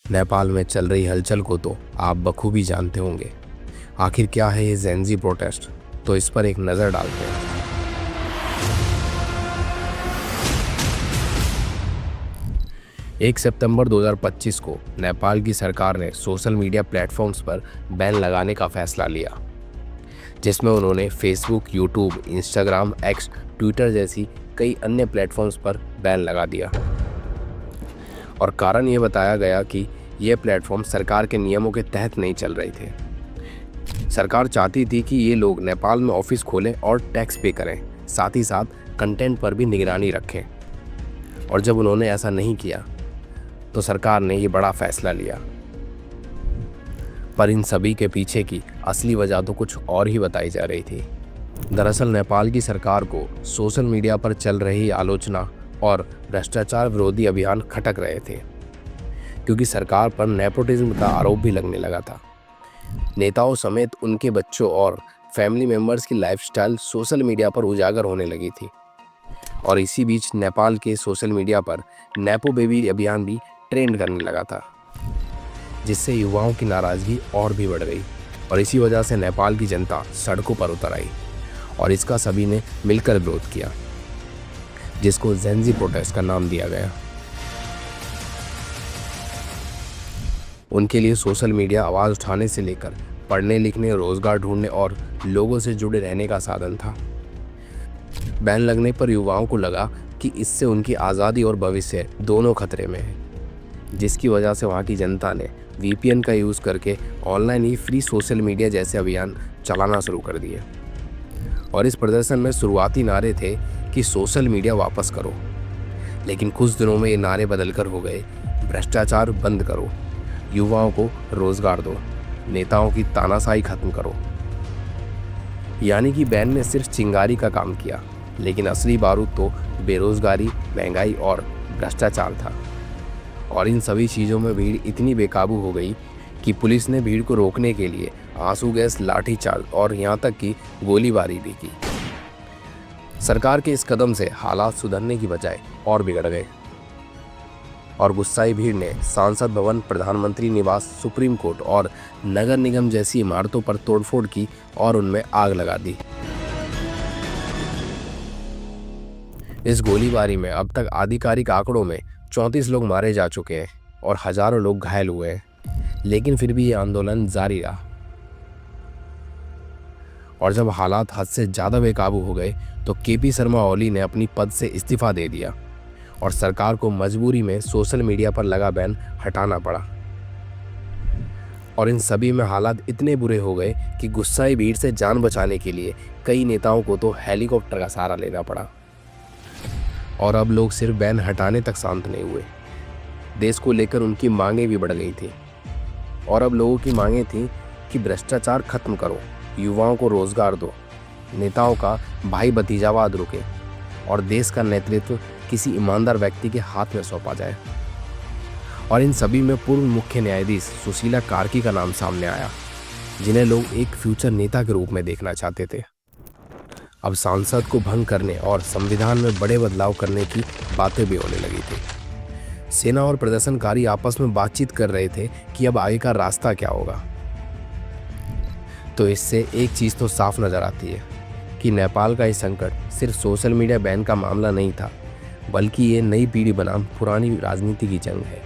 नेपाल में चल रही हलचल को तो आप बखूबी जानते होंगे। आखिर क्या है ये जेनजी प्रोटेस्ट, तो इस पर एक नज़र डालते हैं। 1 सितंबर 2025 को नेपाल की सरकार ने सोशल मीडिया प्लेटफॉर्म्स पर बैन लगाने का फैसला लिया, जिसमें उन्होंने Facebook, YouTube, Instagram, x, Twitter जैसी कई अन्य प्लेटफॉर्म्स पर बैन लगा दिया। और कारण ये बताया गया कि ये प्लेटफॉर्म सरकार के नियमों के तहत नहीं चल रहे थे। सरकार चाहती थी कि ये लोग नेपाल में ऑफिस खोलें और टैक्स पे करें, साथ ही साथ कंटेंट पर भी निगरानी रखें। और जब उन्होंने ऐसा नहीं किया तो सरकार ने ये बड़ा फैसला लिया। पर इन सभी के पीछे की असली वजह तो कुछ और ही बताई जा रही थी। दरअसल नेपाल की सरकार को सोशल मीडिया पर चल रही आलोचना और भ्रष्टाचार विरोधी अभियान खटक रहे थे, क्योंकि सरकार पर नेपोटिज्म का आरोप भी लगने लगा था। नेताओं समेत उनके बच्चों और फैमिली मेंबर्स की लाइफस्टाइल सोशल मीडिया पर उजागर होने लगी थी। और इसी बीच नेपाल के सोशल मीडिया पर नेपो बेबी अभियान भी ट्रेंड करने लगा था, जिससे युवाओं की नाराज़गी और भी बढ़ गई। और इसी वजह से नेपाल की जनता सड़कों पर उतर आई और इसका सभी ने मिलकर विरोध किया, जिसको जेनजी प्रोटेस्ट का नाम दिया गया। उनके लिए सोशल मीडिया आवाज़ उठाने से लेकर पढ़ने लिखने, रोजगार ढूंढने और लोगों से जुड़े रहने का साधन था। बैन लगने पर युवाओं को लगा कि इससे उनकी आज़ादी और भविष्य दोनों खतरे में है, जिसकी वजह से वहाँ की जनता ने वीपीएन का यूज़ करके ऑनलाइन ही फ्री सोशल मीडिया जैसे अभियान चलाना शुरू कर दिए। और इस प्रदर्शन में शुरुआती नारे थे कि सोशल मीडिया वापस करो, लेकिन कुछ दिनों में ये नारे बदलकर हो गए भ्रष्टाचार बंद करो, युवाओं को रोजगार दो, नेताओं की तानाशाही खत्म करो। यानी कि बैन ने सिर्फ चिंगारी का काम किया, लेकिन असली बारूद तो बेरोजगारी, महंगाई और भ्रष्टाचार था। और इन सभी चीज़ों में भीड़ इतनी बेकाबू हो गई कि पुलिस ने भीड़ को रोकने के लिए आंसू गैस, लाठीचार्ज और यहाँ तक कि गोलीबारी भी की। सरकार के इस कदम से हालात सुधरने की बजाय और बिगड़ गए और गुस्साई भीड़ ने सांसद भवन, प्रधानमंत्री निवास, सुप्रीम कोर्ट और नगर निगम जैसी इमारतों पर तोड़फोड़ की और उनमें आग लगा दी। इस गोलीबारी में अब तक आधिकारिक आंकड़ों में 34 लोग मारे जा चुके हैं और हजारों लोग घायल हुए हैं, लेकिन फिर भी ये आंदोलन जारी रहा। और जब हालात हद से ज़्यादा बेकाबू हो गए तो केपी शर्मा ओली ने अपनी पद से इस्तीफा दे दिया और सरकार को मजबूरी में सोशल मीडिया पर लगा बैन हटाना पड़ा। और इन सभी में हालात इतने बुरे हो गए कि गुस्साई भीड़ से जान बचाने के लिए कई नेताओं को तो हेलीकॉप्टर का सहारा लेना पड़ा। और अब लोग सिर्फ बैन हटाने तक शांत नहीं हुए, देश को लेकर उनकी मांगें भी बढ़ गई थी। और अब लोगों की मांगें थी कि भ्रष्टाचार खत्म करो, युवाओं को रोजगार दो, नेताओं का भाई भतीजावाद रुके और देश का नेतृत्व किसी ईमानदार व्यक्ति के हाथ में सौंपा जाए। और इन सभी में पूर्व मुख्य न्यायाधीश सुशीला कार्की का नाम सामने आया, जिन्हें लोग एक फ्यूचर नेता के रूप में देखना चाहते थे। अब सांसद को भंग करने और संविधान में बड़े बदलाव करने की बातें भी होने लगी थी। सेना और प्रदर्शनकारी आपस में बातचीत कर रहे थे कि अब आगे का रास्ता क्या होगा। तो इससे एक चीज़ तो साफ नज़र आती है कि नेपाल का ये संकट सिर्फ सोशल मीडिया बैन का मामला नहीं था, बल्कि ये नई पीढ़ी बनाम पुरानी राजनीति की जंग है।